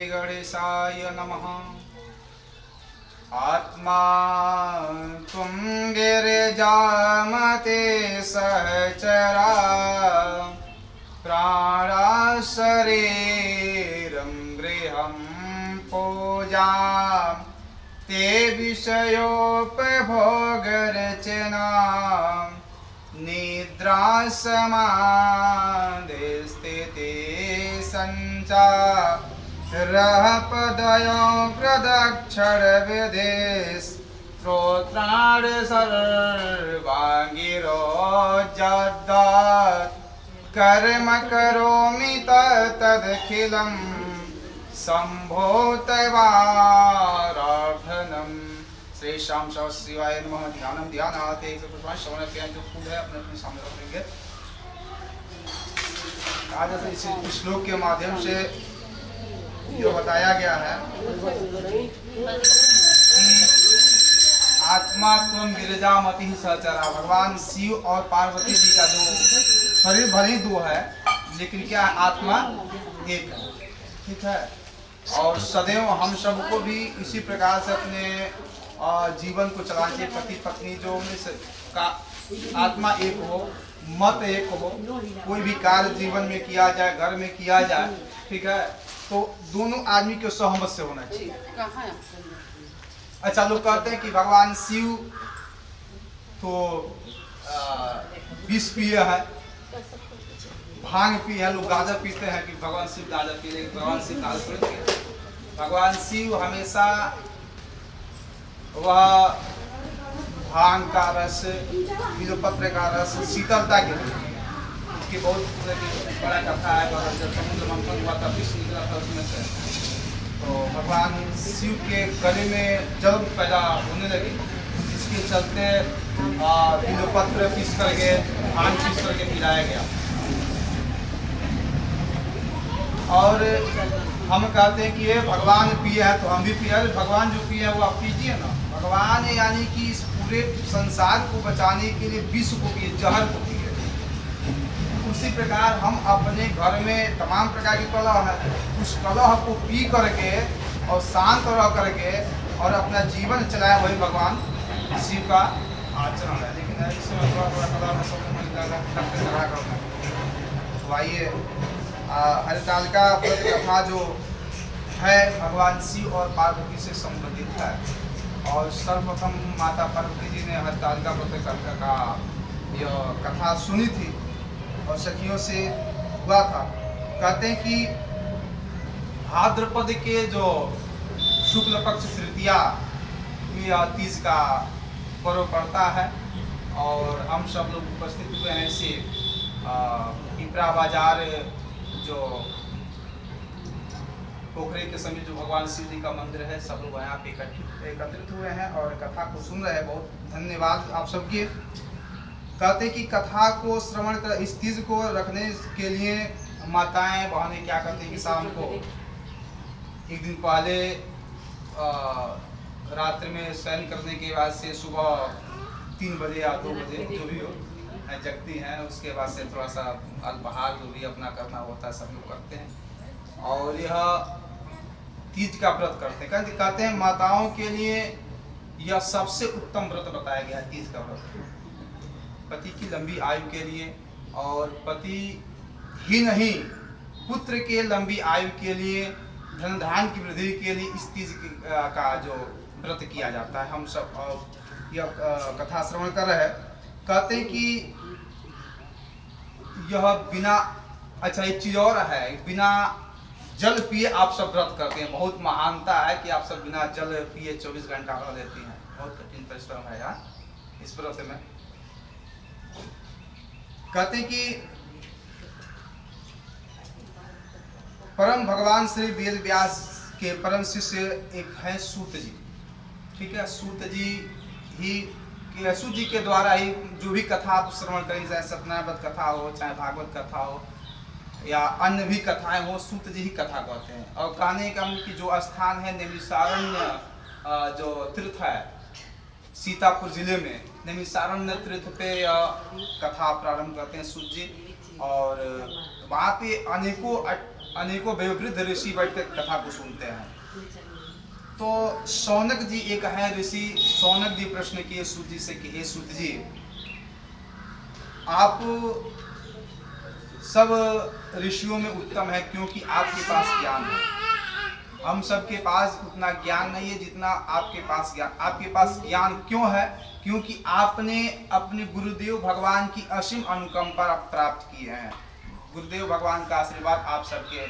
गणेशाय नमः। आत्मा त्वं गिरिजामते सहचरा प्राणा शरीरं गृहं पूजा ते विषयोपभोगरचना निद्रा समाधि स्थिति संचार रहपदयो प्रदक्षिण विधि स्तोत्राण सर्वांगिरो जद्दात् कर्म करोमि तदखिलं संभूतवाराधनम्। श्री श्याम शिवाय नमः। ध्यानम ध्यानात् एक श्रवण जो फूल है अपने अपने सामने रखेंगे। आज इस श्लोक के माध्यम से जो बताया गया है कि आत्मा त्वं गिरिजामति सहचरा, भगवान शिव और पार्वती जी का जो शरीर भले ही दो है लेकिन क्या है, आत्मा एक है। ठीक है। और सदैव हम सबको भी इसी प्रकार से अपने जीवन को चलाना चाहिए। पति पत्नी जो का आत्मा एक हो, मत एक हो, कोई भी कार्य जीवन में किया जाए, घर में किया जाए, ठीक है, तो दोनों आदमी के सहमत से होना चाहिए। अच्छा, लोग कहते हैं कि भगवान शिव तो विष पिए है, भांग पिए है, लोग गांजा पीते हैं कि भगवान शिव गांजा पी रहे, भगवान शिव गांजा थोड़ी पिए। भगवान शिव हमेशा वह भांग का रस, बिल्वपत्र का रस, शीतलता के इसकी बहुत बड़ा कथा है। जब समुद्र मंथन हुआ था, विष निकला था उसमें से, तो भगवान शिव के गले में जल पैदा होने लगी, जिसके चलते बिल्वपत्र पीस करके, भांग पीस करके पिलाया गया। और हम कहते हैं कि ये भगवान पिए है तो हम भी पिए। भगवान जो पिए है वो आप पीजिए ना। भगवान यानी कि इस पूरे संसार को बचाने के लिए विष को पिए, जहर को पिए। उसी प्रकार हम अपने घर में तमाम प्रकार की कलह है, उस कलह को पी करके और शांत रह करके और अपना जीवन चलाए, वही भगवान शिव का आचरण है। लेकिन इसमें थोड़ा कलह में सब झगड़ा करना। तो आइए, हरितालिका व्रत कथा जो है भगवान शिव और पार्वती से संबंधित है। और सर्वप्रथम माता पार्वती जी ने हरितालिका व्रत का यह कथा सुनी थी और सखियों से हुआ था। कहते हैं कि भाद्रपद के जो शुक्ल पक्ष तृतीया में तीज का पर्व पड़ता है और हम सब लोग उपस्थित हुए हैं। इसे पिपरा बाजार जो पोखरे के समीप जो भगवान शिव जी का मंदिर है, सब लोग यहाँ पे एकत्रित हुए हैं और कथा को सुन रहे हैं। बहुत धन्यवाद आप सबके। कहते हैं कि कथा को श्रवण कर, इस तीज को रखने के लिए माताएं बहनें क्या करती हैं कि शाम को एक दिन पहले रात्रि में शयन करने के बाद से सुबह 3 बजे या 2 बजे जो भी हो जगती हैं। उसके बाद से थोड़ा सा अल्पाहार जो भी अपना करना होता है सब लोग करते हैं और यह तीज का व्रत करते हैं। कहते हैं माताओं के लिए यह सबसे उत्तम व्रत बताया गया है, तीज का व्रत। पति की लंबी आयु के लिए और पति ही नहीं, पुत्र के लंबी आयु के लिए, धन धान की वृद्धि के लिए इस तीज का जो व्रत किया जाता है। हम सब यह कथा श्रवण कर रहे हैं। कहते हैं कि यह बिना, अच्छा एक चीज और है, बिना जल पिए आप सब व्रत करते हैं। बहुत महानता है कि आप सब बिना जल पिए 24 घंटा रह लेती हैं। बहुत कठिन परिश्रम है यार इस व्रत में। कहते हैं कि परम भगवान श्री वेद व्यास के परम शिष्य एक है सूत जी। ठीक है, सूत जी के द्वारा ही जो भी कथा आप श्रवण करेंगे, चाहे सत्यनारायण व्रत कथा हो, चाहे भागवत कथा हो या अन्य भी कथाएं हो, सूत जी ही कथा कहते हैं। और कहने का कि जो स्थान है नैमिषारण्य जो तीर्थ है सीतापुर जिले में, नैमिषारण्य तीर्थ पे कथा प्रारंभ करते हैं सूत जी। और वहाँ पे अनेकों अनेकों वयोवृद्ध ऋषि बैठकर कथा को सुनते हैं। तो शौनक जी एक है ऋषि, शौनक जी प्रश्न किए सूत जी से कि हे सूत जी, आप सब ऋषियों में उत्तम है क्योंकि आपके पास ज्ञान है। हम सबके पास उतना ज्ञान नहीं है जितना आपके पास ज्ञान। आपके पास ज्ञान क्यों है? क्योंकि आपने अपने गुरुदेव भगवान की असीम अनुकंपा प्राप्त की है। गुरुदेव भगवान का आशीर्वाद आप सबके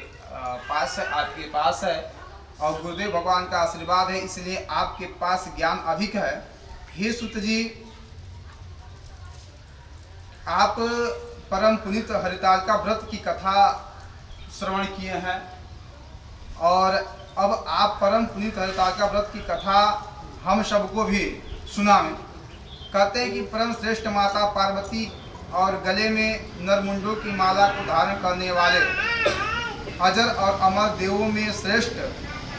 पास है, आपके पास है, और गुरुदेव भगवान का आशीर्वाद है, इसलिए आपके पास ज्ञान अधिक है। हे सूत जी, आप परम पुनीत हरितालिका व्रत की कथा श्रवण किए हैं और अब आप परम पुनीत हरितालिका व्रत की कथा हम सबको भी सुनाएं। कहते हैं कि परम श्रेष्ठ माता पार्वती और गले में नरमुंडों की माला को धारण करने वाले अजर और अमर देवों में श्रेष्ठ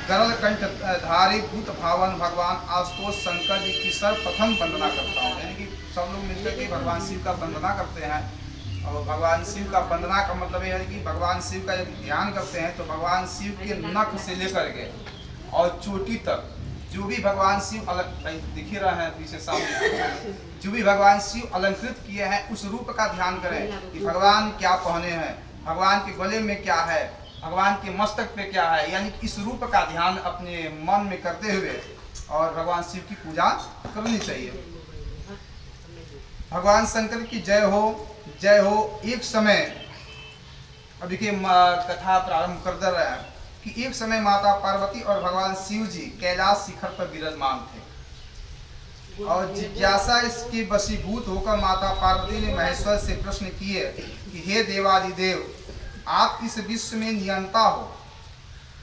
गरल कंठधारी भूत भावन भगवान आशुतोष शंकर जी की सर्वप्रथम वंदना करता हूँ। यानी कि सब लोग मिलकर के भगवान शिव का वंदना करते हैं, और भगवान शिव का वंदना का मतलब यह है कि भगवान शिव का जब ध्यान करते हैं तो भगवान शिव के नख से लेकर के और चोटी तक जो भी भगवान शिव दिख ही रहा है पीछे सामने, जो भी भगवान शिव अलंकृत किए हैं उस रूप का ध्यान करें कि भगवान क्या पहने हैं, भगवान के गले में क्या है, भगवान के मस्तक पे क्या है। यानी इस रूप का ध्यान अपने मन में करते हुए और भगवान शिव की पूजा करनी चाहिए। भगवान शंकर की जय हो, जय हो। एक समय अभी के कथा प्रारंभ कर दे रहे हैं कि एक समय माता पार्वती और भगवान शिव जी कैलाश शिखर पर विराजमान थे और जिज्ञासा इसके वशीभूत होकर माता पार्वती ने महेश्वर से प्रश्न किए कि हे देवादिदेव, आप इस विश्व में नियंता हो।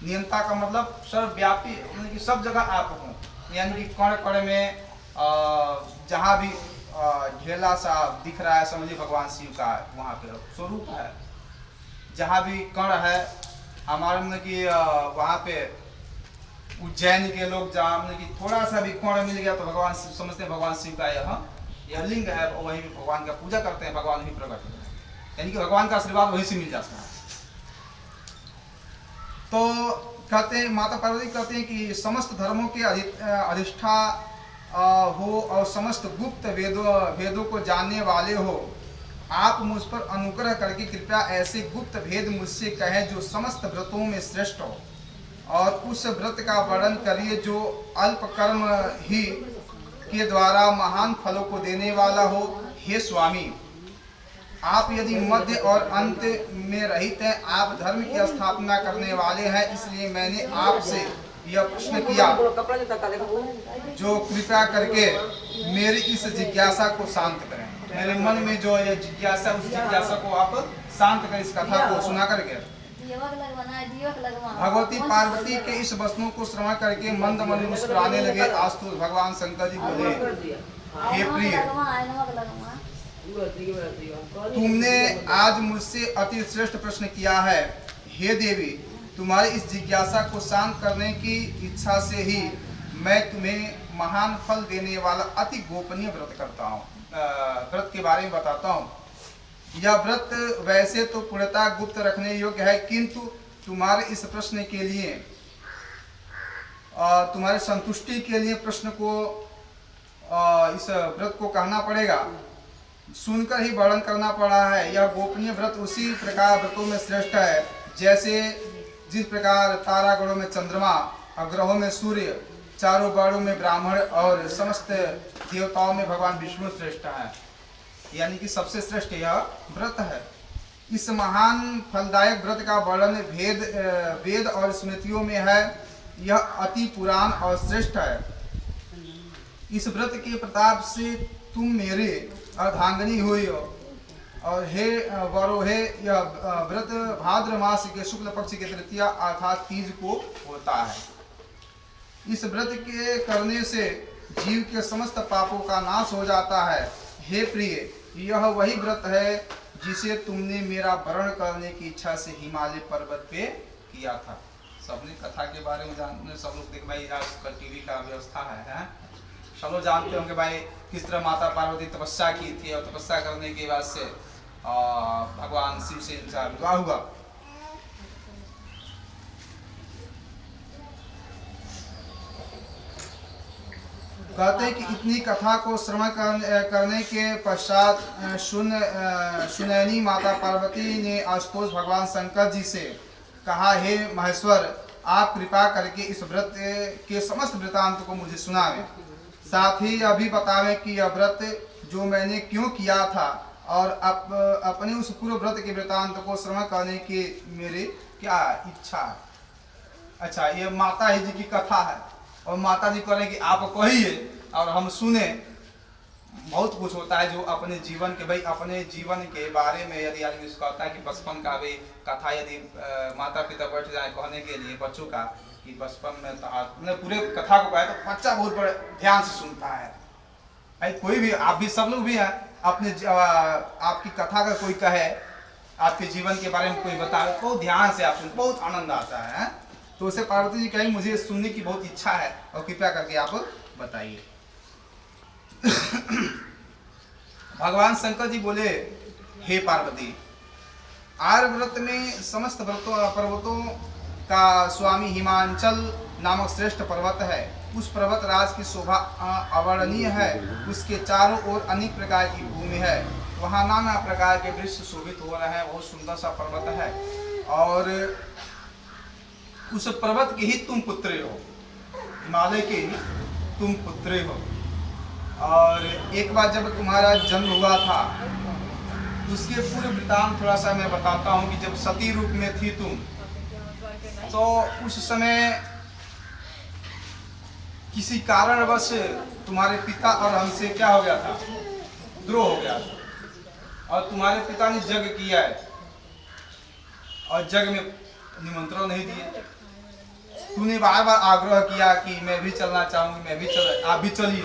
नियंता का मतलब सर्वव्यापी, यानी कि सब जगह आप हो, यानी कि कण कण में जहाँ भी ढेला सा दिख रहा है समझिए भगवान शिव का वहाँ पे स्वरूप है। जहाँ भी कण है हमारे मतलब कि वहाँ पे उज्जैन के लोग जहाँ मतलब कि थोड़ा सा भी कण मिल गया तो भगवान शिव समझते हैं भगवान शिव का यह लिंग है, वही भगवान का पूजा करते हैं, भगवान ही प्रकट होते हैं, यानी कि भगवान का आशीर्वाद वहीं से मिल जाता है। तो कहते हैं माता पार्वती कहते हैं कि समस्त धर्मों के अधिष्ठा हो और समस्त गुप्त वेदों को जानने वाले हो, आप मुझ पर अनुग्रह करके कृपया ऐसे गुप्त भेद मुझसे कहें जो समस्त व्रतों में श्रेष्ठ हो, और उस व्रत का वर्णन करिए जो अल्प कर्म ही के द्वारा महान फलों को देने वाला हो। हे स्वामी, आप यदि मध्य और अंत में रहित हैं, आप धर्म की स्थापना करने वाले हैं, इसलिए मैंने आपसे यह प्रश्न किया, जो कृपया करके मेरी इस जिज्ञासा को शांत करें। मेरे मन में जो यह जिज्ञासा, उस जिज्ञासा को आप शांत करें, इस कथा को सुना करके। भगवती पार्वती के इस वचनों को श्रवण करके मंद मंद मुस्कुराने लगे। आस्तु भगवान शंकर जी बोले, हे प्रिय, तुमने आज मुझसे अति श्रेष्ठ प्रश्न किया है। हे देवी, तुम्हारी इस जिज्ञासा को शांत करने की इच्छा से ही मैं तुम्हें महान फल देने वाला अति गोपनीय व्रत करता हूँ, व्रत के बारे में बताता हूँ। यह व्रत वैसे तो पूर्णतः गुप्त रखने योग्य है, किंतु तुम्हारे इस प्रश्न के लिए, तुम्हारी संतुष्टि के लिए प्रश्न को, इस व्रत को कहना पड़ेगा, सुनकर ही वर्णन करना पड़ा है। यह गोपनीय व्रत उसी प्रकार व्रतों में श्रेष्ठ है जैसे जिस प्रकार तारागणों में चंद्रमा और ग्रहों में सूर्य, चारों वर्णों में ब्राह्मण और समस्त देवताओं में भगवान विष्णु श्रेष्ठ है। यानी कि सबसे श्रेष्ठ यह व्रत है। इस महान फलदायक व्रत का वर्णन वेद और स्मृतियों में है। यह अति पुराण और श्रेष्ठ है। इस व्रत के प्रताप से तुम मेरे अर्धांगिनी हुई हो, और हे वरो, हे यह व्रत भाद्र मास के शुक्ल पक्ष के तृतीया अर्थात तीज को होता है। इस व्रत के करने से जीव के समस्त पापों का नाश हो जाता है। हे प्रिय, यह वही व्रत है जिसे तुमने मेरा वर्ण करने की इच्छा से हिमालय पर्वत पे किया था। सबने कथा के बारे में जानते, सब लोग देख भाई आज टीवी का व्यवस्था है? सब लोग जानते होंगे भाई किस तरह माता पार्वती तपस्या की थी, और तपस्या करने के बाद से भगवान शिव से इनका विवाह हुआ। कहते हैं कि इतनी कथा को श्रवण करने के पश्चात सुनैनी माता पार्वती ने आशुतोष भगवान शंकर जी से कहा, हे महेश्वर, आप कृपा करके इस व्रत के समस्त वृतांत को मुझे सुनावें, साथ ही अभी बतावें कि यह व्रत जो मैंने क्यों किया था और अपने उस पूर्व व्रत के वृतांत को श्रवण करने की मेरी क्या इच्छा है। अच्छा, ये माता जी की कथा है और माता जी कह रहे हैं कि आप कहिए और हम सुने। बहुत कुछ होता है जो अपने जीवन के, भाई अपने जीवन के बारे में यदि आदमी कहता है कि बचपन का भी कथा यदि माता पिता बैठ जाए कहने के लिए बच्चों का कि बचपन में मतलब पूरे कथा को कहे तो बच्चा बहुत बड़े ध्यान से सुनता है। भाई कोई भी, आप भी, सब लोग भी हैं, अपने आपकी कथा का कोई कहे, आपके जीवन के बारे में कोई बताए, बहुत ध्यान से आप सुन, बहुत आनंद आता है। तो उसे पार्वती जी कहें मुझे सुनने की बहुत इच्छा है और कृपया करके आप बताइए। भगवान शंकर जी बोले, हे पार्वती, आर्य व्रत में समस्त पर्वतों का स्वामी हिमांचल नामक श्रेष्ठ पर्वत है। उस पर्वत राज की शोभा अवर्णनीय है। उसके चारों ओर अनेक प्रकार की भूमि है, वहाँ नाना प्रकार के वृक्ष शोभित हो रहे हैं। बहुत सुंदर सा पर्वत है और उस पर्वत के ही तुम पुत्री हो, हिमालय के ही तुम पुत्री हो। और एक बार जब तुम्हारा जन्म हुआ था उसके पूरे वृतांत थोड़ा सा मैं बताता हूँ कि जब सती रूप में थी तुम, तो उस समय किसी कारणवश तुम्हारे पिता और हमसे क्या हो गया था, द्रोह हो गया था और तुम्हारे पिता ने यज्ञ किया है और यज्ञ में निमंत्रण नहीं दिए। तूने बार बार आग्रह किया कि मैं भी चलना चाहूँगी, मैं भी आप भी चलिए,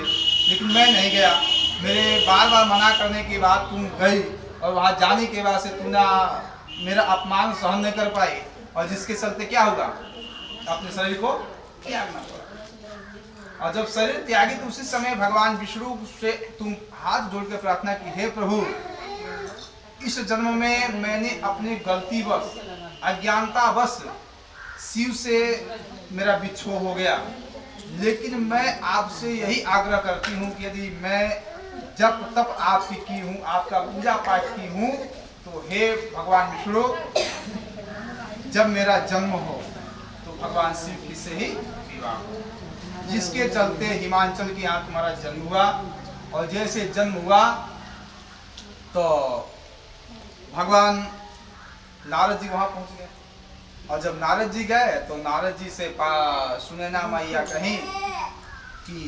लेकिन मैं नहीं गया। मेरे बार बार मना करने के बाद तुम गई और वहाँ जाने के बाद से तूने मेरा अपमान सहन नहीं कर पाई और जिसके चलते क्या होगा, अपने शरीर को त्यागना पड़ा। और जब शरीर त्यागी तो उसी समय भगवान विष्णु से तुम हाथ जोड़ के प्रार्थना की, हे प्रभु, इस जन्म में मैंने अपने गलतीवश, अज्ञानतावश शिव से मेरा विछोह हो गया, लेकिन मैं आपसे यही आग्रह करती हूँ कि यदि मैं जब तप आपकी की हूँ, आपका पूजा पाठ की हूँ, तो हे भगवान विष्णु, जब मेरा जन्म हो तो भगवान शिव की से ही विवाह हो। जिसके चलते हिमांचल के यहाँ तुम्हारा जन्म हुआ और जैसे जन्म हुआ तो भगवान नारद जी वहाँ पहुँच गए। और जब नारद जी गए तो नारद जी से सुनैना मैया कहीं कि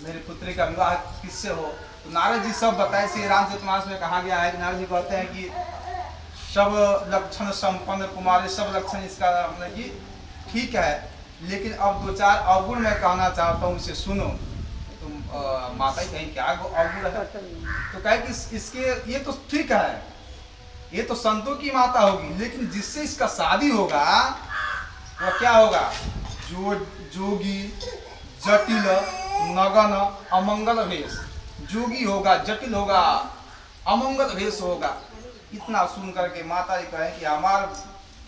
मेरे पुत्री का विवाह किससे हो, तो नारद जी सब बताए। श्री रामचरितमानस में कहा गया है कि नारद जी कहते हैं कि सब लक्षण संपन्न कुमारी, सब लक्षण इसका मतलब कि ठीक है, लेकिन अब दो चार अवगुण मैं कहना चाहता हूँ, इसे सुनो। तुम माता ही कहीं क्या अवगुण है, तो कहे कि इसके ये तो ठीक है, ये तो संतों की माता होगी, लेकिन जिससे इसका शादी होगा वह क्या होगा, जोगी, जटिल, नगन, अमंगल भेष। जोगी होगा, जटिल होगा, अमंगल भेष होगा। इतना सुन करके माता जी कहें कि हमार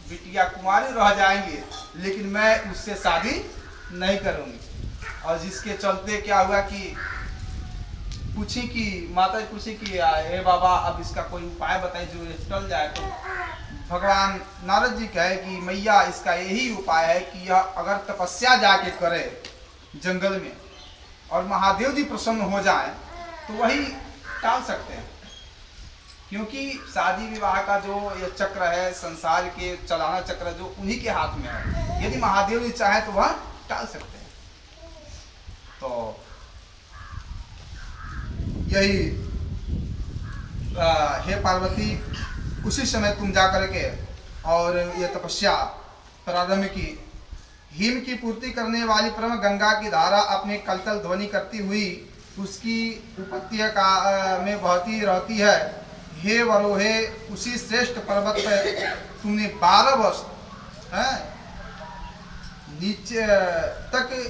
बिटिया कुमारी रह जाएंगे, लेकिन मैं उससे शादी नहीं करूंगी। और जिसके चलते क्या हुआ कि पूछी कि माता जी पूछी कि हे बाबा, अब इसका कोई उपाय बताइए जो ये टल जाए। तो भगवान नारद जी कहे कि मैया, इसका यही उपाय है कि यह अगर तपस्या जाके करे जंगल में और महादेव जी प्रसन्न हो जाए तो वही टाल सकते हैं, क्योंकि शादी विवाह का जो ये चक्र है, संसार के चलाना चक्र जो उन्हीं के हाथ में है। यदि महादेव जी चाहे तो वह टाल सकते हैं। तो यही हे पार्वती, उसी समय तुम जा करके और ये तपस्या प्रारंभ की। हिम की पूर्ति करने वाली परम गंगा की धारा अपने कलकल ध्वनि करती हुई उसकी उपत्य का में बहती रहती है। हे वरोहे, उसी श्रेष्ठ पर्वत पर तुमने 12 वर्ष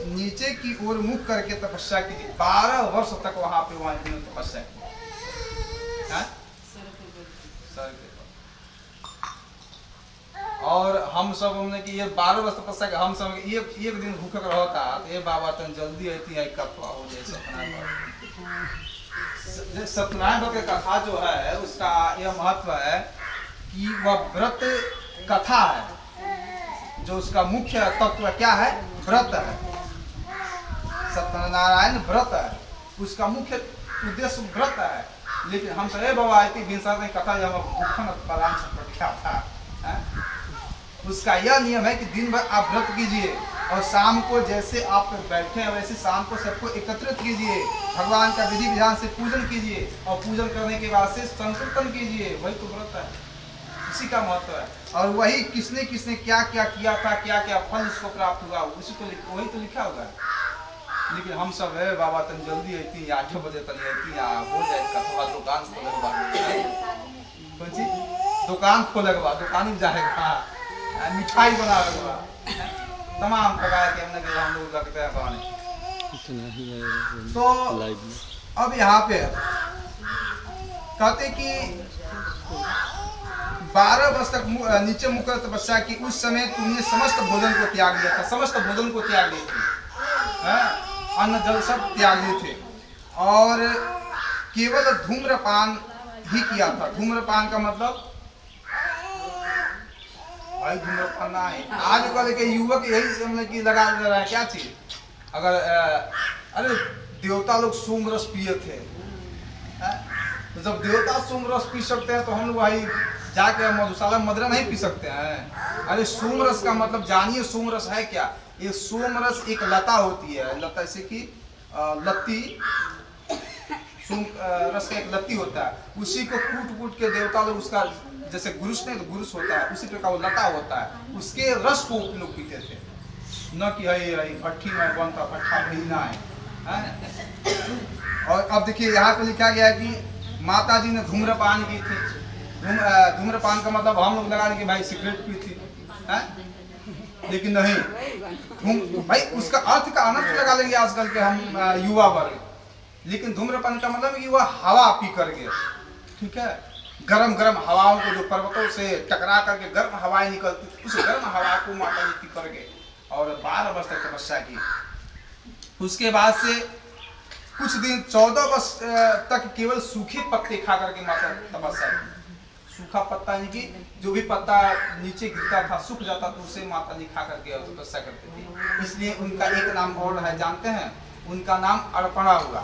नीचे की ओर मुख करके तपस्या की थी। 12 वर्ष तक वहां पे तपस्या की। और हम सब हमने कि ये 12 वर्ष तपस्या के हम सब एक दिन भूखे रहा था तो ये बाबा तन जल्दी आती है कथा हो जाए सत्यनारायण भक्त की कथा जो है उसका यह महत्व है कि वह व्रत कथा है, जो उसका मुख्य तत्व क्या है, व्रत है। सत्यनारायण व्रत है, उसका मुख्य उद्देश्य व्रत है। लेकिन हम सहे बाबा आती भिनसा कथा जब भूखन पलान से था है? उसका यह नियम है कि दिन भर आप व्रत कीजिए और शाम को जैसे आप बैठे हैं वैसे शाम को सबको एकत्रित कीजिए, भगवान का विधि विधान से पूजन कीजिए और पूजन करने के बाद से संकीर्तन कीजिए। वही तो व्रत है, उसी का महत्व है। और वही किसने किसने क्या क्या किया था, क्या क्या फल उसको प्राप्त हुआ, उसी तो वही तो लिखा हुआ है। लेकिन हम सब है बाबा तन जल्दी आती 8 बजे तक आती हो जाए कथवा दुकान खोले दुकान खोले दुकान में जाएगा मिठाई बना रहा तमाम प्रकार के हम लोग लगते हैं खाने। तो अब यहाँ पे कहते कि 12 वर्ष तक नीचे मुकर तपस्या की, उस समय तुमने समस्त भोजन को त्याग दिया था, समस्त भोजन को त्याग दिए थे, अन्न जल सब त्याग दिए थे और केवल धूम्रपान ही किया था। धूम्रपान का मतलब भाई धूम्रपान ना है। आजकल के युवक यही मतलब कि लगा दे रहा है क्या चीज, अगर अरे देवता लोग सोम रस पिए थे, तो जब देवता सोम रस पी सकते हैं तो हम लोग भाई जाके मधुशाला मदरा नहीं पी सकते हैं। अरे सोम रस का मतलब जानिए सोम रस है क्या। ये सोम रस एक लता होती है, लता जैसे कि लत्ती, सोम रस का एक लत्ती होता है, उसी को कूट कूट के देवता लोग उसका जैसे गुरुस नहीं तो गुरुस होता है उसी प्रकार वो लता होता है, उसके रस को लोग पीते थे, न कि भट्टी में बनता भट्ठा भीना है। और अब देखिए यहाँ पे लिखा गया है कि माता जी ने धूम्रपान की थी। धूम्रपान का मतलब हम लोग लगा कि भाई सिगरेट पी थी है? लेकिन नहीं, भाई उसका अर्थ का अनर्थ लगा लेंगे आजकल के हम युवा वर्ग। लेकिन धूम्रपान का मतलब कि वह हवा पी करके, ठीक है, गरम गरम हवाओं को जो पर्वतों से टकरा करके गर्म हवाएं निकलती थी, उस गर्म हवा को माता जी पी करके और 12 वर्ष तक तपस्या की। उसके बाद से कुछ दिन 14 वर्ष तक केवल सूखे पत्ते खा करके माता तपस्या की। सूखा पत्ता यानी कि जो भी पत्ता नीचे गिरता था सूख जाता तो उसे माता जी खा करके तपस्या करते थे। इसलिए उनका एक नाम और है, जानते हैं, उनका नाम अर्पणा हुआ।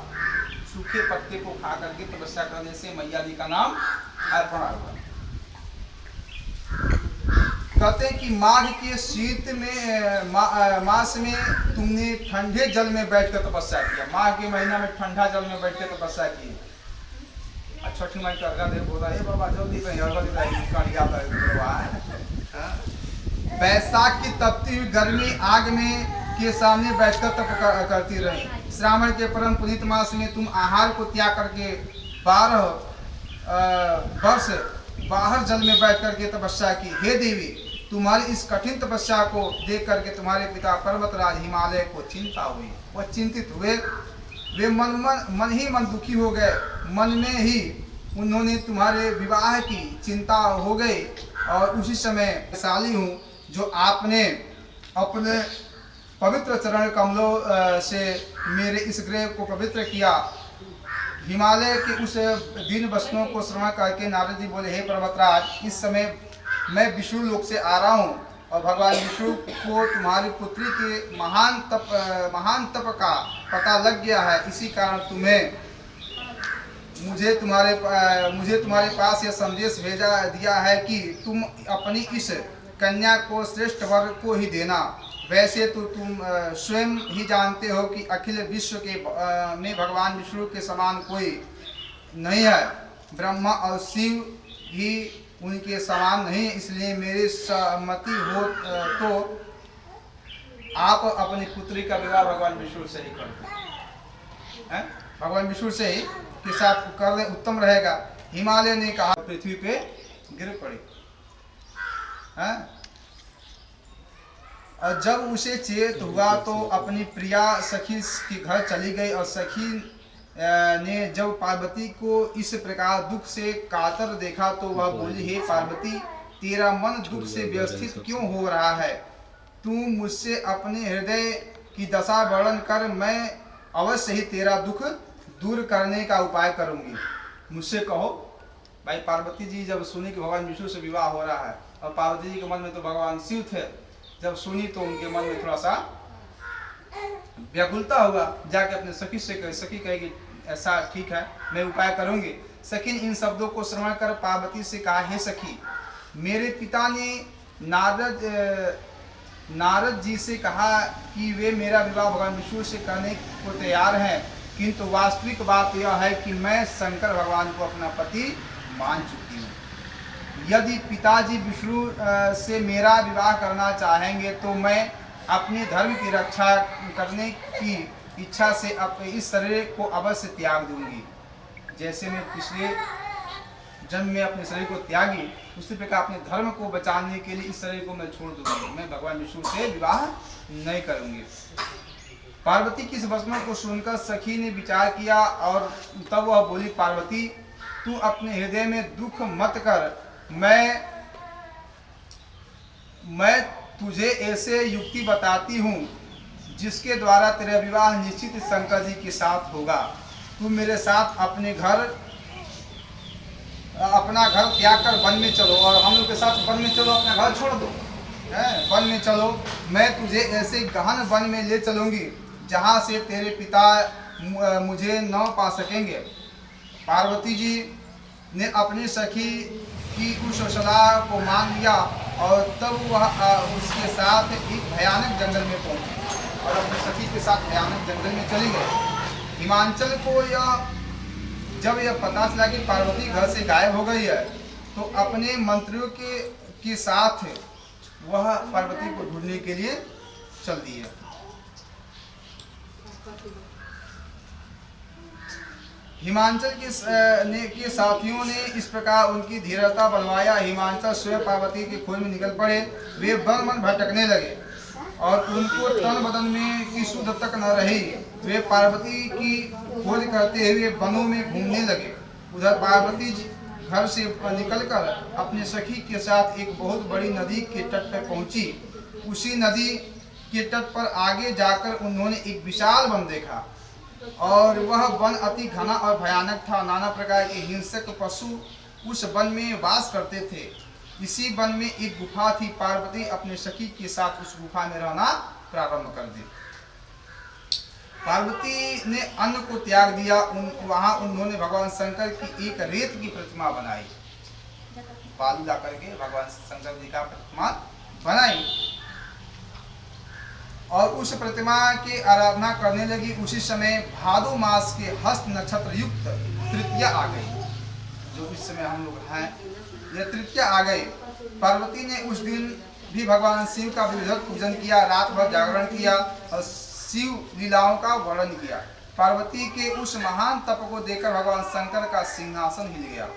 सूखे पत्ते को खा करके तपस्या करने से मैया जी का नाम अर्पणा हुआ। कहते हैं कि माघ के शीत में मास में तुमने ठंडे जल में बैठकर तपस्या किया। माघ के महीना में ठंडा जल में बैठकर तपस्या की। छठी माई का अर्घा दे बोला हे बाबा जल्दी बैसाख की तपती हुई गर्मी आग में के सामने बैठकर तप करती रही। श्रावण के परम पुनीत मास में तुम आहार को त्याग करके 12 वर्ष बाहर जल में बैठ करके तपस्या की। हे देवी, तुम्हारी इस कठिन तपस्या को देख करके तुम्हारे पिता पर्वतराज हिमालय को चिंता हुई। वह चिंतित हुए, वे मन दुखी हो गए। मन में ही उन्होंने तुम्हारे विवाह की चिंता हो गई। और उसी समय शाली हूँ जो आपने अपने पवित्र चरण कमलों से मेरे इस गृह को पवित्र किया। हिमालय के उस दिन वचनों को श्रवण करके नारद जी बोले, हे पर्वतराज, इस समय मैं विष्णु लोक से आ रहा हूँ और भगवान विष्णु को तुम्हारी पुत्री के महान तप का पता लग गया है। इसी कारण मुझे तुम्हारे पास यह संदेश दिया है कि तुम अपनी इस कन्या को श्रेष्ठ वर को ही देना। वैसे तो तुम स्वयं ही जानते हो कि अखिल विश्व के में भगवान विष्णु के समान कोई नहीं है। ब्रह्मा और शिव भी उनके समान नहीं। इसलिए मेरी सहमति हो तो आप अपनी पुत्री का विवाह भगवान विष्णु से ही कर दें। भगवान विष्णु से ही के साथ कर दे, उत्तम रहेगा। हिमालय ने कहा, पृथ्वी पे गिर पड़ी। और जब उसे चेत हुआ तो अपनी प्रिया सखी के घर चली गई। और सखी ने जब पार्वती को इस प्रकार दुख से कातर देखा तो वह बोली, हे पार्वती, तेरा मन दुख से व्यवस्थित क्यों हो रहा है? तू मुझसे अपने हृदय की दशा वर्णन कर, मैं अवश्य ही तेरा दुख दूर करने का उपाय करूंगी। मुझसे कहो। भाई पार्वती जी जब सुनी कि भगवान विष्णु से विवाह हो रहा है, और पार्वती जी के मन में तो भगवान शिव थे, जब सुनी तो उनके मन में थोड़ा सा व्याकुलता हुआ। जाके अपने सखी से कहे, सखी कहेगी ऐसा ठीक है, मैं उपाय करूंगी। सखी ने इन शब्दों को श्रवण कर पार्वती से कहा, हे सखी, मेरे पिता ने नारद जी से कहा कि वे मेरा विवाह भगवान विष्णु से करने को तैयार हैं, किंतु वास्तविक बात यह है कि मैं शंकर भगवान को अपना पति मान चुकी हूँ। यदि पिताजी विष्णु से मेरा विवाह करना चाहेंगे तो मैं अपने धर्म की रक्षा करने की इच्छा से इस शरीर को अवश्य त्याग दूंगी। जैसे मैं पिछले जन्म में अपने शरीर को त्यागी, उसी प्रकार अपने धर्म को बचाने के लिए इस शरीर को मैं छोड़ दूंगी। मैं भगवान विष्णु से विवाह नहीं करूंगी। पार्वती की इस वचनों को सुनकर सखी ने विचार किया और तब वह बोली, पार्वती तू अपने हृदय में दुख मत कर, मैं तुझे ऐसे युक्ति बताती हूँ जिसके द्वारा तेरा विवाह निश्चित शंकर जी के साथ होगा। तू मेरे साथ अपना घर त्याग कर वन में चलो, और हम लोग के साथ वन में चलो, अपना घर छोड़ दो, वन में चलो। मैं तुझे ऐसे गहन वन में ले चलूंगी जहाँ से तेरे पिता मुझे न पा सकेंगे। पार्वती जी ने अपनी सखी की उस सलाह को मान लिया और तब वह उसके साथ एक भयानक जंगल में पहुंची और अपनी सखी के साथ भयानक जंगल में चली गई। हिमांचल को जब यह पता चला कि पार्वती घर से गायब हो गई है, तो अपने मंत्रियों के साथ वह पार्वती को ढूंढने के लिए चल दिए। हिमांचल के साथियों ने इस प्रकार उनकी धीरता बनवाया। हिमांचल स्वयं पार्वती की खोज में निकल पड़े। वे वन भटकने लगे और उनको तन बदन में की शुद्ध तक न रही। वे पार्वती की खोज करते हुए वनों में घूमने लगे। उधर पार्वती घर से निकलकर अपने सखी के साथ एक बहुत बड़ी नदी के तट पर पहुंची। उसी नदी के तट पर आगे जाकर उन्होंने एक विशाल वन देखा और वह वन अति घना और भयानक था। नाना प्रकार के हिंसक पशु उस वन में वास करते थे। इसी वन में एक गुफा थी। पार्वती अपने सखी के साथ उस गुफा में रहना प्रारंभ कर दी। पार्वती ने अन्न को त्याग दिया। वहां उन्होंने भगवान शंकर की एक रेत की प्रतिमा बनाई। बालू ला करके भगवान शंकर जी का प्रतिमा बनाई और उस प्रतिमा की आराधना करने लगी। उसी समय भादो मास के हस्त नक्षत्र युक्त तृतीया आ गई, जो इस समय हम लोग हैं, यह तृतीया आ गई। पार्वती ने उस दिन भी भगवान शिव का विधिवत पूजन किया, रात भर जागरण किया और शिव लीलाओं का वर्णन किया। पार्वती के उस महान तप को देखकर भगवान शंकर का सिंहासन हिल गया।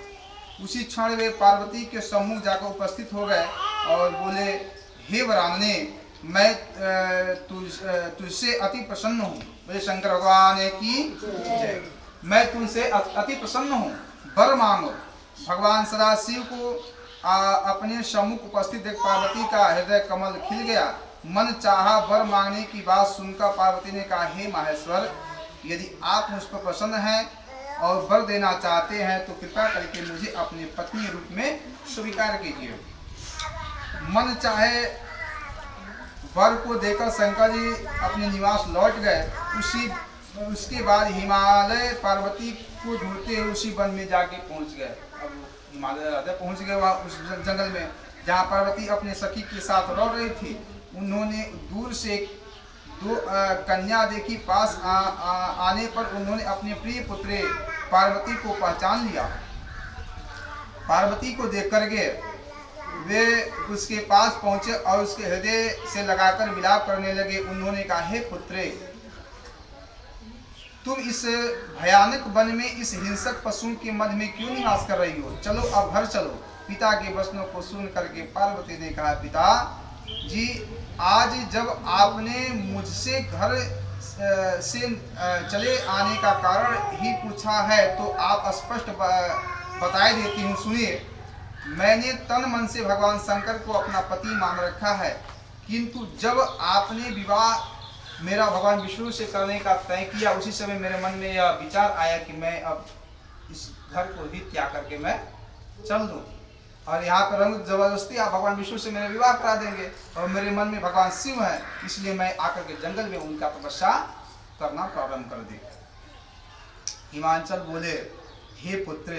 उसी क्षण वे पार्वती के सम्मुख जाकर उपस्थित हो गए और बोले, हे वरानने, मैं तुझसे अति प्रसन्न हूँ। बोले शंकर भगवान की जय। मैं तुमसे अति प्रसन्न हूँ, वर मांगो। भगवान सदाशिव को अपने सम्मुख उपस्थित देख पार्वती का हृदय कमल खिल गया। मन चाहा वर मांगने की बात सुनकर पार्वती ने कहा, हे माहेश्वर, यदि आप मुझ पर प्रसन्न हैं और वर देना चाहते हैं तो कृपा करके मुझे अपने पत्नी रूप में स्वीकार कीजिए। मन चाहे वर को देकर शंकर जी अपने निवास लौट गए। उसके बाद हिमालय पार्वती को ढूंढते हुए उसी वन में जाके पहुंच गए। अब हिमालय राजा पहुंच गए वहाँ उस जंगल में जहाँ पार्वती अपने सखी के साथ रह रही थी। उन्होंने दूर से दो कन्या देखी। पास आने पर उन्होंने अपने प्रिय पुत्री पार्वती को पहचान लिया। पार्वती को देख करके वे उसके पास पहुंचे और उसके हृदय से लगाकर विलाप करने लगे। उन्होंने कहा, हे पुत्रे, तुम इस भयानक वन में इस हिंसक पशुओं के मध्य में क्यों निवास कर रही हो? चलो अब घर चलो। पिता के वचनों को सुन करके पार्वती ने कहा, पिता जी, आज जब आपने मुझसे घर से चले आने का कारण ही पूछा है तो आप स्पष्ट बताए देती हूँ, सुनिए। मैंने तन मन से भगवान शंकर को अपना पति मान रखा है, किंतु जब आपने विवाह मेरा भगवान विष्णु से करने का तय किया, उसी समय मेरे मन में यह विचार आया कि मैं अब इस घर को ही त्याग करके मैं चल दूं, और यहाँ पर रंग जबरदस्ती आप भगवान विष्णु से मेरा विवाह करा देंगे, और मेरे मन में भगवान शिव है, इसलिए मैं आकर के जंगल में उनका तपस्या करना प्रारंभ कर दी। हिमांचल बोले, हे पुत्र,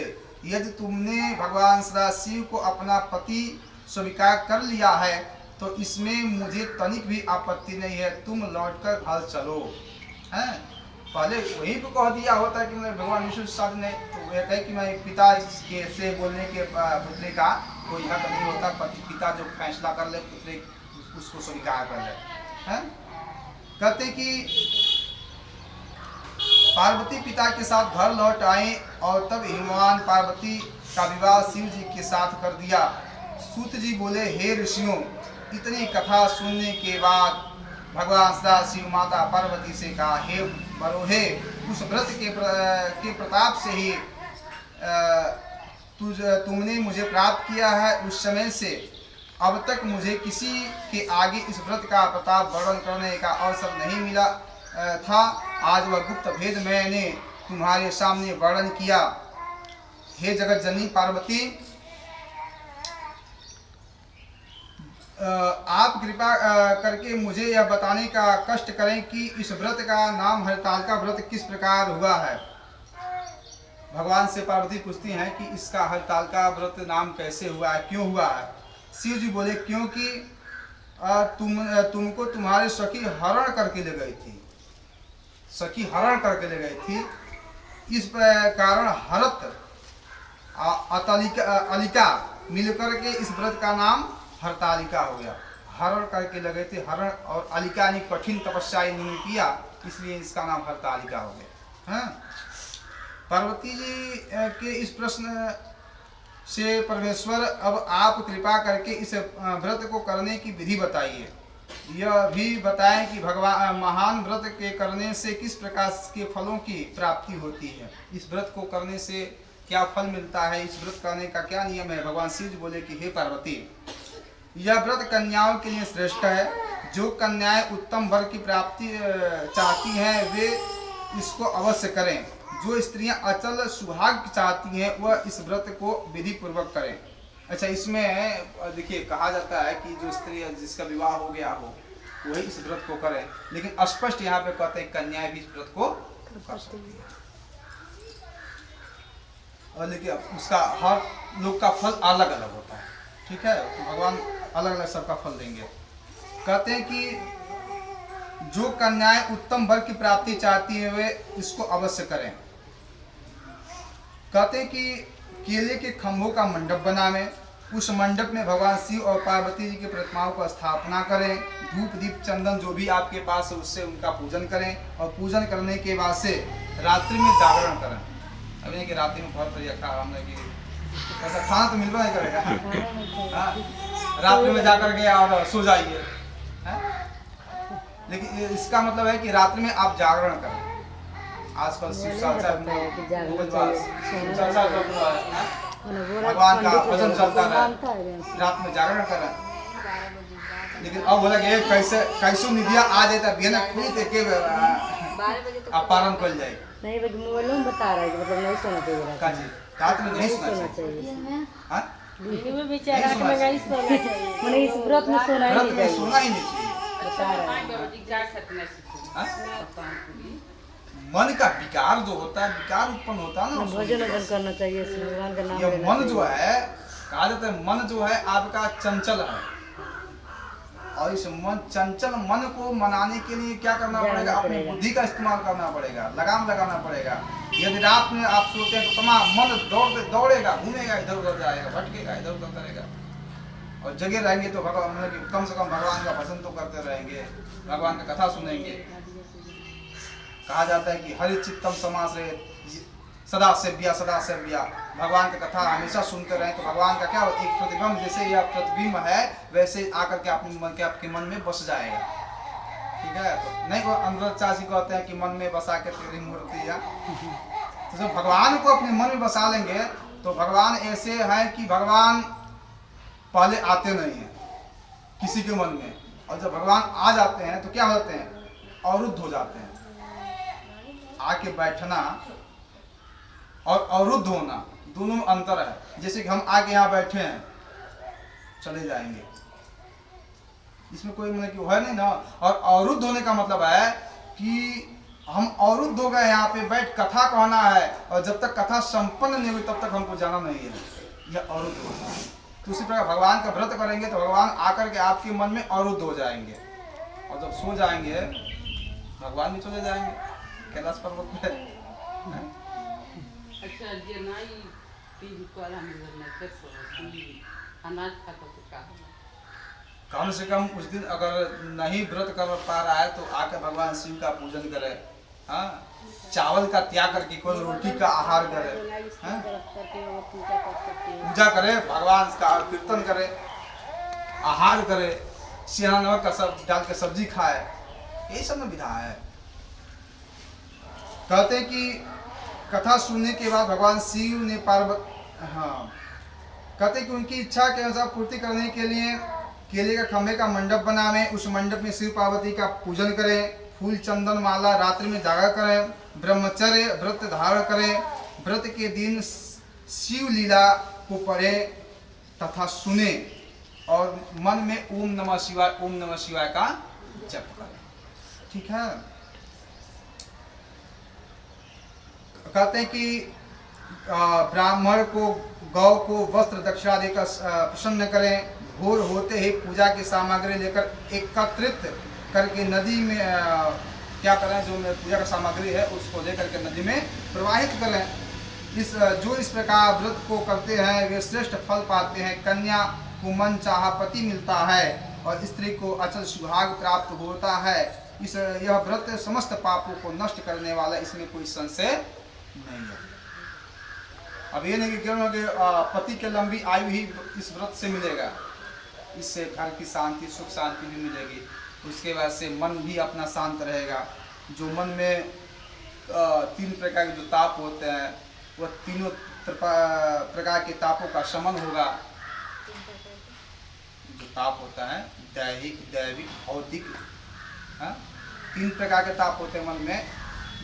यदि तुमने भगवान सदाशिव को अपना पति स्वीकार कर लिया है तो इसमें मुझे तनिक भी आपत्ति नहीं है, तुम लौटकर घर चलो। हैं, पहले वहीं को कह दिया होता कि मैं भगवान विष्णु साथ नहीं, तो वह कहे कि मैं पिता के से बोलने के पुत्री का कोई हक नहीं होता, पिता जो फैसला कर ले पुत्री उसको स्वीकार कर ले। हैं, कहते कि पार्वती पिता के साथ घर लौट आए और तब हिमवान पार्वती का विवाह शिव जी के साथ कर दिया। सूत जी बोले, हे ऋषियों, इतनी कथा सुनने के बाद भगवान सदाशिव माता पार्वती से कहा, हे बरोहे, उस व्रत के प्रताप से ही तुमने मुझे प्राप्त किया है, उस समय से अब तक मुझे किसी के आगे इस व्रत का प्रताप वर्णन करने का अवसर नहीं मिला था। आज वह गुप्त भेद मैंने तुम्हारे सामने वर्णन किया। हे जगत जननी पार्वती, आप कृपा करके मुझे यह बताने का कष्ट करें कि इस व्रत का नाम हरतालिका व्रत किस प्रकार हुआ है। भगवान से पार्वती पूछती हैं कि इसका हरतालिका व्रत नाम कैसे हुआ है, क्यों हुआ है। शिव जी बोले, क्योंकि तुमको तुम्हारी सखी हरण करके ले गई थी, सखी हरण करके ले गई थी, इस कारण हरत अलिका मिलकर के इस व्रत का नाम हरतालिका हो गया। हरण करके लगे थे, हरण और अलिका ने कठिन तपस्या इन्होंने किया, इसलिए इसका नाम हरतालिका हो गया। हाँ? पार्वती जी के इस प्रश्न से परमेश्वर, अब आप कृपा करके इस व्रत को करने की विधि बताइए। यह भी बताएं कि भगवान महान व्रत के करने से किस प्रकार के फलों की प्राप्ति होती है, इस व्रत को करने से क्या फल मिलता है, इस व्रत करने का क्या नियम है। भगवान शिव जी बोले कि हे पार्वती, यह व्रत कन्याओं के लिए श्रेष्ठ है। जो कन्याएं उत्तम वर की प्राप्ति चाहती हैं वे इसको अवश्य करें। जो स्त्रियां अचल सुहाग चाहती हैं वह इस व्रत को विधि पूर्वक करें। अच्छा, इसमें देखिए कहा जाता है कि जो स्त्री जिसका विवाह हो गया हो वही इस व्रत को करे, लेकिन स्पष्ट यहाँ पे कहते हैं कन्याएं भी इस व्रत को कर सकती है। और लेकिन उसका हर लोग का फल अलग अलग होता है, ठीक है, तो भगवान अलग अलग सबका फल देंगे। कहते हैं कि जो कन्याएं उत्तम वर की प्राप्ति चाहती है वे इसको अवश्य करें। कहते हैं कि केले के खंभों का मंडप बनावें, उस मंडप में भगवान शिव और पार्वती जी की प्रतिमाओं का स्थापना करें, धूप दीप चंदन जो भी आपके पास है उससे उनका पूजन करें, और पूजन करने के बाद से रात्रि में जागरण करें। अभी नहीं कि रात्रि में बहुत बढ़िया खा हमने कि ऐसा खाना तो मिलवा नहीं करेगा। रात्रि में जाकर के और सो जाइए, लेकिन इसका मतलब है कि रात्रि में आप जागरण करें। आजकल शिव चर्चा भगवान का भजन चलता है, रात में जागरण कर रहे हैं। लेकिन अब बोला कि कैसे निधिया आ जाता बिना खुली थे के आप पालन कर जाए। नहीं बस मोबाइल में बता रहा है कि मतलब नहीं सोना चाहिए काजी रात में नहीं सोना चाहिए। हां, में बेचारा रात में नहीं सोना चाहिए, माने इस व्रत में सोना ही नहीं चाहिए, सोना ही नहीं चाहिए। बता रहा है। मन का विकार जो होता है, विकार उत्पन्न होता है ना, भजन करना चाहिए, भगवान का नाम ये मन जो है, कहा जाता है मन जो है आपका चंचल है, और इस मन चंचल मन को मनाने के लिए क्या करना पड़ेगा, अपनी बुद्धि का इस्तेमाल करना पड़ेगा, लगाम लगाना पड़ेगा। यदि रात में आप सोते हैं तो तमाम मन दौड़ेगा, घूमेगा, इधर उधर जाएगा, भटकेगा, इधर उधर करेगा। और जगह रहेंगे तो भगवान कम से कम भगवान का भजन तो करते रहेंगे, भगवान का कथा सुनेंगे। कहा जाता है कि हरि चित्तम समास रहे सदा सेव्या, भगवान की कथा हमेशा सुनते रहें तो भगवान का क्या एक प्रतिबिंब, जैसे यह प्रतिबिंब है वैसे आकर के आपके मन में बस जाएगा। ठीक है, तो नहीं वो अनुराग चाची कहते हैं कि मन में बसा के तेरी मूर्ति या, तो जब भगवान को अपने मन में बसा लेंगे तो भगवान ऐसे हैं कि भगवान पहले आते नहीं हैं किसी के मन में, और जब भगवान आ जाते हैं तो क्या हो जाते हैं, अवरुद्ध हो जाते हैं। आके बैठना और अवरुद्ध होना दोनों में अंतर है। जैसे कि हम आके यहाँ बैठे हैं, चले जाएंगे, इसमें कोई मतलब कि है नहीं ना। और अवरुद्ध होने का मतलब है कि हम अवरुद्ध हो गए, यहाँ पे बैठ कथा कहना है, और जब तक कथा संपन्न नहीं हुई तब तक हमको जाना नहीं है, यह अवरुद्ध होना है। तो उसी प्रकार भगवान का व्रत करेंगे तो भगवान आकर के आपके मन में अवरुद्ध हो जाएंगे, और जब सो जाएंगे भगवान भी चले जाएंगे कैलाश पर्वत पे। अच्छा जे नहीं टीवी को अनाज खाता तो क्या होगा? कम से कम उस दिन अगर नहीं व्रत कर पा रहा है तो आकर भगवान शिव का पूजन करे, हाँ, चावल का त्याग करके कोई रोटी का आहार करे, हाँ? पूजा करे, भगवान का कीर्तन करे, आहार करे, सियाना नमक का सब डाल के सब्जी खाए, यही सब में विधा है। कहते हैं कि कथा सुनने के बाद भगवान शिव ने कहते हैं कि उनकी इच्छा के अनुसार पूर्ति करने के लिए केले का खंभे का मंडप बनावे, उस मंडप में शिव पार्वती का पूजन करें, फूल चंदन माला रात्रि में जागा करें, ब्रह्मचर्य व्रत धारण करें, व्रत के दिन शिव लीला को पढ़े तथा सुने, और मन में ओम नमः शिवाय का जप करें। ठीक है। कहते हैं कि ब्राह्मण को गौ को वस्त्र दक्षिणा देकर प्रसन्न करें, भोर होते ही पूजा की सामग्री लेकर एकत्रित करके नदी में क्या करें, जो पूजा का सामग्री है उसको लेकर के नदी में प्रवाहित करें। जो इस प्रकार व्रत को करते हैं वे श्रेष्ठ फल पाते हैं। कन्या को मन चाहा पति मिलता है और स्त्री को अचल सुहाग प्राप्त होता है। यह व्रत समस्त पापों को नष्ट करने वाला, इसमें कोई संशय नहीं है। अब ये नहीं कि पति के लंबी आयु ही इस व्रत से मिलेगा, इससे घर की शांति सुख शांति भी मिलेगी। उसके बाद से मन भी अपना शांत रहेगा। जो मन में 3 प्रकार के जो ताप होते हैं वह तीनों प्रकार के तापों का शमन होगा। जो ताप होता है दैहिक दैविक भौतिक, 3 प्रकार के ताप होते हैं मन में।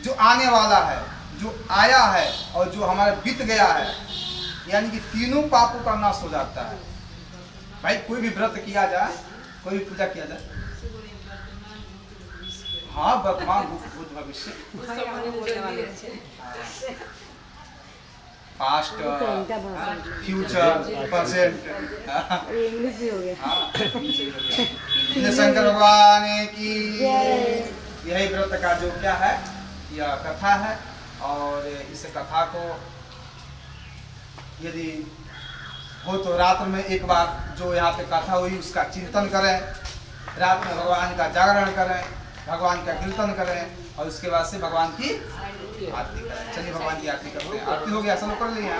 जो आने वाला है, जो आया है और जो हमारा बीत गया है, यानी कि तीनों पापों का नाश हो जाता है। भाई कोई भी व्रत किया जाए, कोई भी पूजा किया जाए, हाँ, वर्तमान भूत भविष्य, पास्ट फ्यूचर प्रेजेंट, इंग्लिश भी हो गया। शंकर भगवान की यही व्रत का जो क्या है, यह कथा है। और इस कथा को यदि हो तो रात में एक बार जो यहाँ पे कथा हुई उसका चिंतन करें, रात में भगवान का जागरण करें, भगवान का कीर्तन करें, और उसके बाद से भगवान की आरती करें। चलिए भगवान की आरती करते हैं। आरती हो गया, सब लोग कर लिए हैं।